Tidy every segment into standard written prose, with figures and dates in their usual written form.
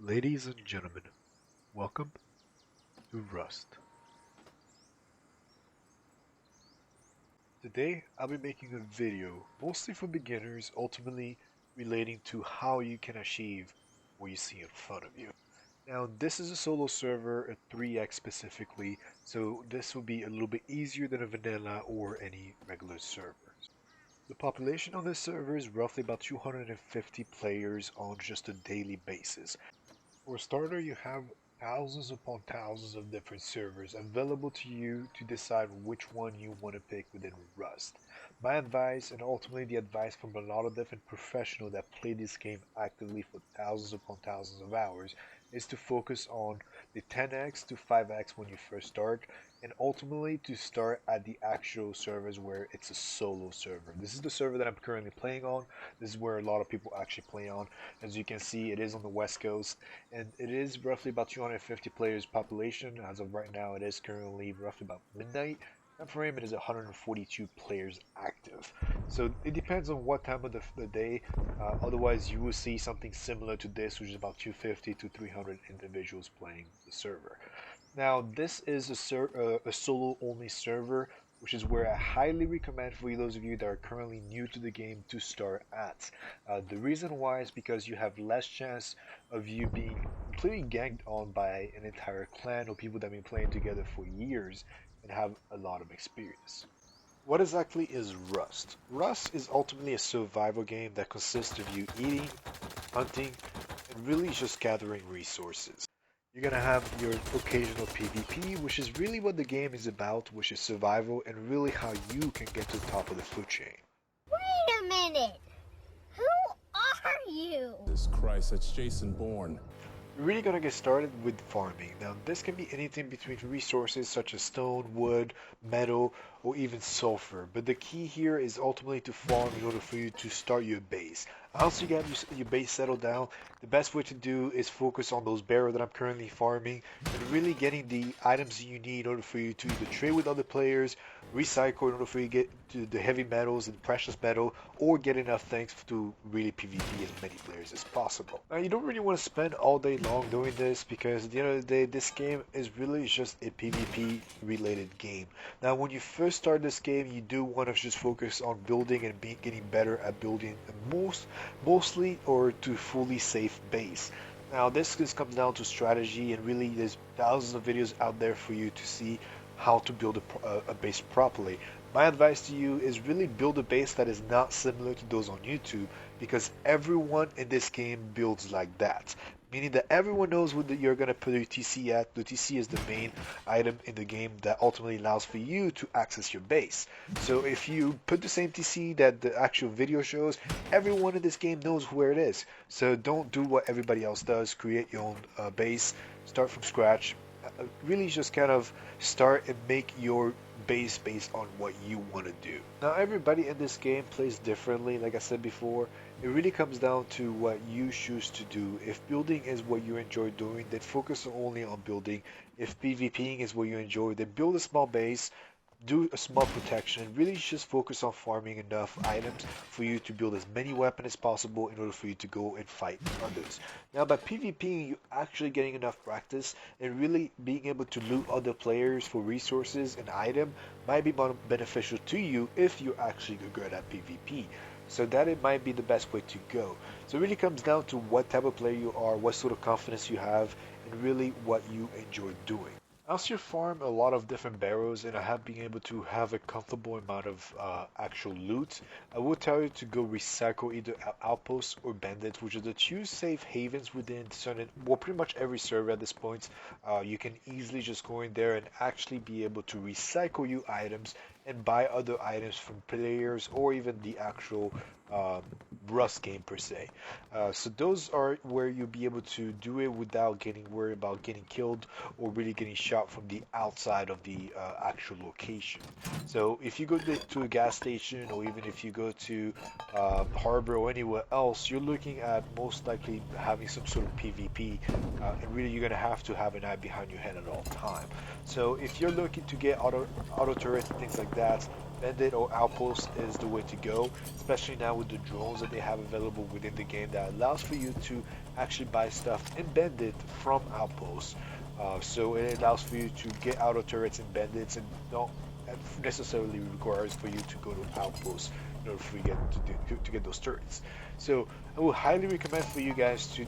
Ladies and gentlemen, welcome to Rust. Today I'll be making a video mostly for beginners, ultimately relating to how you can achieve what you see in front of you. Now this is a solo server, a 3x specifically, so this will be a little bit easier than a vanilla or any regular servers. The population on this server is roughly about 250 players on just a daily basis. For a starter, you have thousands upon thousands of different servers available to you to decide which one you want to pick within Rust. My advice, and ultimately the advice from a lot of different professionals that play this game actively for thousands upon thousands of hours, is to focus on the 10x to 5x when you first start, and ultimately to start at the actual servers where it's a solo server. This is the server that I'm currently playing on. This is where a lot of people actually play on. As you can see, it is on the west coast, and it is roughly about 250 players population. As of right now, it is currently roughly about midnight. Time frame, it is 142 players active. So it depends on what time of the day. Otherwise, you will see something similar to this, which is about 250 to 300 individuals playing the server. Now, this is a solo-only server, which is where I highly recommend for those of you that are currently new to the game to start at. The reason why is because you have less chance of you being completely ganked on by an entire clan or people that have been playing together for years and have a lot of experience. What exactly is Rust? Rust is ultimately a survival game that consists of you eating, hunting, and really just gathering resources. You're gonna have your occasional PvP, which is really what the game is about, which is survival and really how you can get to the top of the food chain. Wait a minute! Who are you? Jesus Christ, that's Jason Bourne. We're really gonna get started with farming. Now, this can be anything between resources such as stone, wood, metal, or even sulfur. But the key here is ultimately to farm in order for you to start your base. Once you get your base settled down, the best way to do is focus on those barrels that I'm currently farming and really getting the items you need in order for you to either trade with other players, recycle in order for you to get to the heavy metals and precious metal, or get enough things to really PvP as many players as possible. Now, you don't really want to spend all day long doing this because at the end of the day, this game is really just a PvP related game. Now, when you first start this game, you do want to just focus on building and getting better at building mostly or to fully safe base. Now, this just comes down to strategy, and really there's thousands of videos out there for you to see how to build a base properly. My advice to you is really build a base that is not similar to those on YouTube, because everyone in this game builds like that. Meaning that everyone knows what you're going to put your TC at. The TC is the main item in the game that ultimately allows for you to access your base. So if you put the same TC that the actual video shows, everyone in this game knows where it is. So don't do what everybody else does. Create your own base. Start from scratch. Really just kind of start and make your base based on what you want to do. Now, everybody in this game plays differently. Like I said before, it really comes down to what you choose to do. If building is what you enjoy doing, then focus only on building. If PvPing is what you enjoy, then build a small base, do a small protection, and really just focus on farming enough items for you to build as many weapons as possible in order for you to go and fight others. Now, by PvPing, you're actually getting enough practice, and really being able to loot other players for resources and item might be beneficial to you if you're actually good at PvP. So that it might be the best way to go. So it really comes down to what type of player you are, what sort of confidence you have, and really what you enjoy doing. I also farm a lot of different barrels, and I have been able to have a comfortable amount of actual loot. I will tell you to go recycle either outposts or bandits, which are the two safe havens within certain, well, pretty much every server at this point. You can easily just go in there and actually be able to recycle you items and buy other items from players or even the actual Rust game per se. So those are where you'll be able to do it without getting worried about getting killed or really getting shot from the outside of the actual location. So if you go to a gas station, or even if you go to harbor or anywhere else, you're looking at most likely having some sort of PvP, and really you're going to have an eye behind your head at all time. So if you're looking to get auto turrets and things like that, Bandit or Outpost is the way to go, especially now with the drones that they have available within the game that allows for you to actually buy stuff in Bandit from Outpost. So it allows for you to get auto turrets and bandits and don't necessarily requires for you to go to Outpost in order for you to get those turrets. So I would highly recommend for you guys to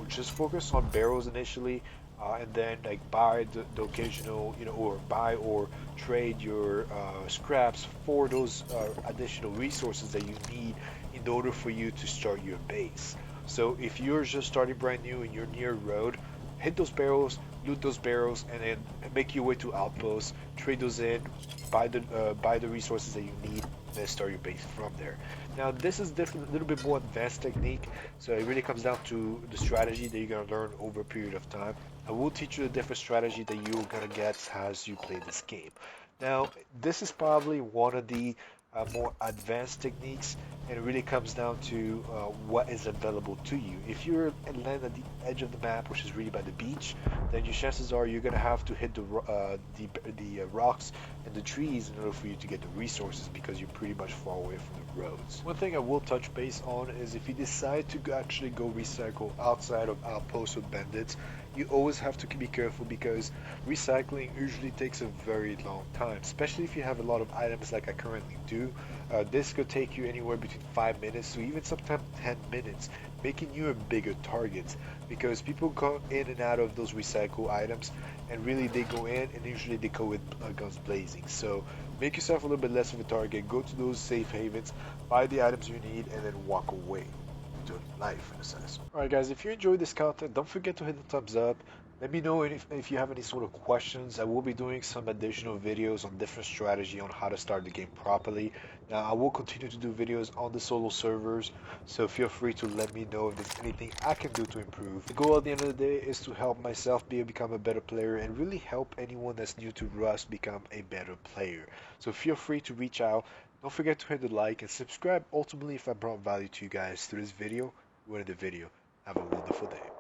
just focus on barrels initially, and then like buy the occasional or buy or trade your scraps for those additional resources that you need in order for you to start your base. So if you're just starting brand new and you're near a road, hit those barrels, loot those barrels, and then make your way to outposts, trade those in, buy the resources that you need, and then start your base from there. Now this is different, a little bit more advanced technique, so it really comes down to the strategy that you're gonna learn over a period of time. I will teach you the different strategy that you're gonna get as you play this game. Now this is probably one of the more advanced techniques, and it really comes down to what is available to you. If you're land at the edge of the map, which is really by the beach, then your chances are you're gonna have to hit the rocks and the trees in order for you to get the resources because you're pretty much far away from the roads. One thing I will touch base on is if you decide to actually go recycle outside of outposts or bandits, you always have to be careful because recycling usually takes a very long time, especially if you have a lot of items like I currently do. This could take you anywhere between 5 minutes to even sometimes 10 minutes, making you a bigger target because people go in and out of those recycle items, and really they go in and usually they go with guns blazing. So make yourself a little bit less of a target, go to those safe havens, buy the items you need, and then walk away to life in a sense. Alright guys, if you enjoyed this content, don't forget to hit the thumbs up. Let me know if you have any sort of questions. I will be doing some additional videos on different strategy on how to start the game properly. Now I will continue to do videos on the solo servers, so feel free to let me know if there's anything I can do to improve. The goal at the end of the day is to help myself become a better player and really help anyone that's new to Rust become a better player. So feel free to reach out. Don't forget to hit the like and subscribe ultimately if I brought value to you guys through this video or in the video. Have a wonderful day.